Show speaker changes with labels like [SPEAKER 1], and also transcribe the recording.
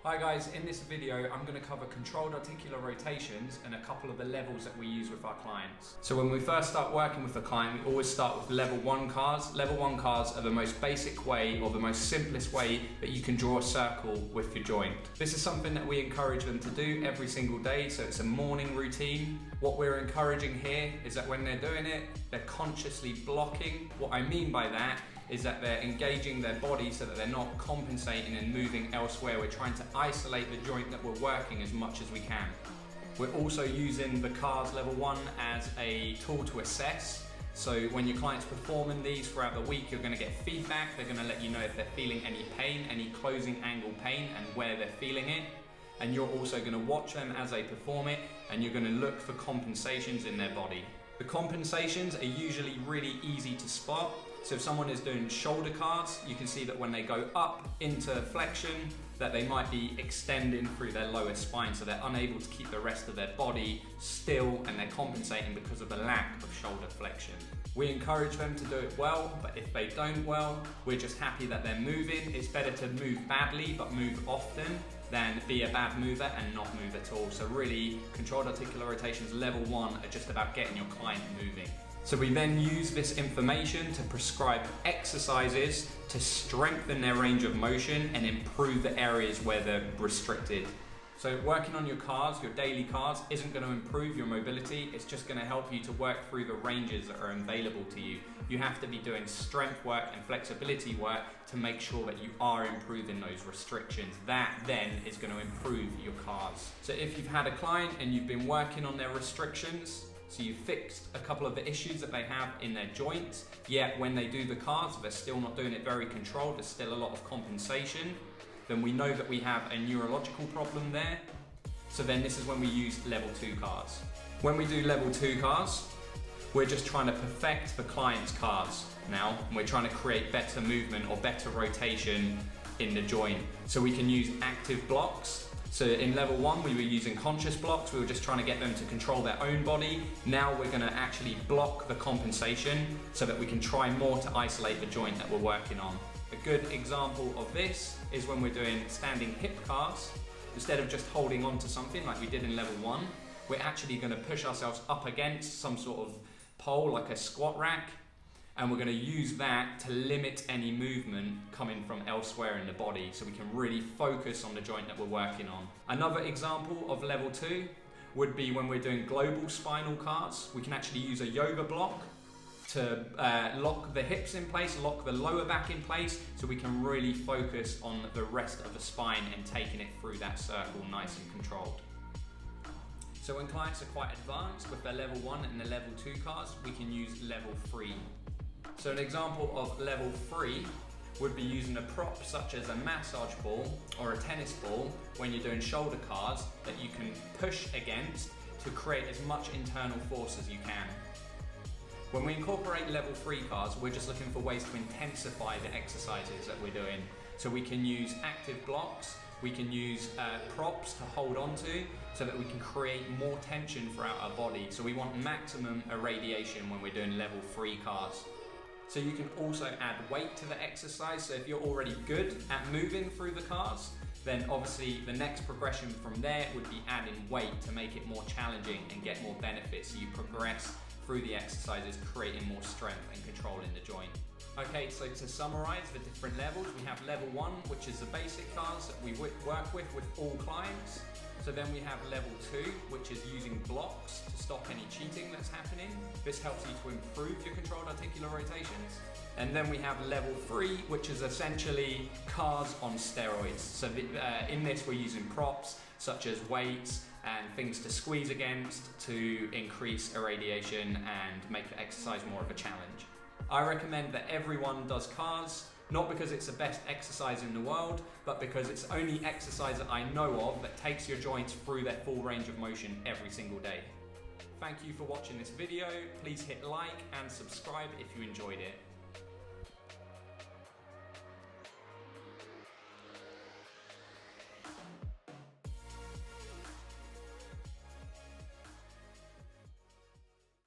[SPEAKER 1] Hi guys, in this video I'm going to cover controlled articular rotations and a couple of the levels that we use with our clients. So when we first start working with a client, we always start with level 1 cars. Level 1 cars are the most basic way or the most simplest way that you can draw a circle with your joint. This is something that we encourage them to do every single day, so it's a morning routine. What we're encouraging here is that when they're doing it, they're consciously blocking. What I mean by that is that they're engaging their body so that they're not compensating and moving elsewhere. We're trying to isolate the joint that we're working as much as we can. We're also using the CARS level 1 as a tool to assess. So when your client's performing these throughout the week, you're going to get feedback. They're going to let you know if they're feeling any pain, any closing angle pain, and where they're feeling it. And you're also going to watch them as they perform it, and you're going to look for compensations in their body. The compensations are usually really easy to spot. So if someone is doing shoulder CARS, you can see that when they go up into flexion, that they might be extending through their lower spine, so they're unable to keep the rest of their body still, and they're compensating because of the lack of shoulder flexion. We encourage them to do it well, but if they don't well, we're just happy that they're moving. It's better to move badly but move often than be a bad mover and not move at all. So really, controlled articular rotations level 1 are just about getting your client moving. So we then use this information to prescribe exercises to strengthen their range of motion and improve the areas where they're restricted. So working on your CARS, your daily CARS, isn't going to improve your mobility, it's just going to help you to work through the ranges that are available to you. You have to be doing strength work and flexibility work to make sure that you are improving those restrictions. That then is going to improve your CARS. So if you've had a client and you've been working on their restrictions, so you fixed a couple of the issues that they have in their joints, yet when they do the CARS, they're still not doing it very controlled, there's still a lot of compensation, then we know that we have a neurological problem there. So then this is when we use level 2 CARS. When we do level 2 CARS, we're just trying to perfect the client's CARS now, and we're trying to create better movement or better rotation in the joint. So we can use active blocks. So in level 1, we were using conscious blocks. We were just trying to get them to control their own body. Now we're going to actually block the compensation so that we can try more to isolate the joint that we're working on. A good example of this is when we're doing standing hip CARS. Instead of just holding on to something like we did in level 1, we're actually going to push ourselves up against some sort of pole like a squat rack, and we're going to use that to limit any movement coming from elsewhere in the body, so we can really focus on the joint that we're working on. Another example of level 2 would be when we're doing global spinal CARS. We can actually use a yoga block to lock the hips in place, lock the lower back in place, so we can really focus on the rest of the spine and taking it through that circle nice and controlled. So when clients are quite advanced with their level 1 and their level 2 CARS, we can use level 3. So an example of level 3 would be using a prop such as a massage ball or a tennis ball when you're doing shoulder CARS that you can push against to create as much internal force as you can. When we incorporate level 3 CARS, we're just looking for ways to intensify the exercises that we're doing. So we can use active blocks, we can use props to hold on to so that we can create more tension throughout our body. So we want maximum irradiation when we're doing level 3 CARS. So you can also add weight to the exercise. So if you're already good at moving through the CARS, then obviously the next progression from there would be adding weight to make it more challenging and get more benefits. So you progress through the exercises, creating more strength and control in the joint. Okay, so to summarize the different levels, we have level 1, which is the basic CARS that we work with all clients. So then we have level 2, which is using blocks to stop any cheating that's happening. This helps you to improve your controlled articular rotations. And then we have level 3, which is essentially CARS on steroids. So in this we're using props such as weights and things to squeeze against to increase irradiation and make the exercise more of a challenge. I recommend that everyone does CARS, not because it's the best exercise in the world, but because it's the only exercise that I know of that takes your joints through their full range of motion every single day. Thank you for watching this video. Please hit like and subscribe if you enjoyed it.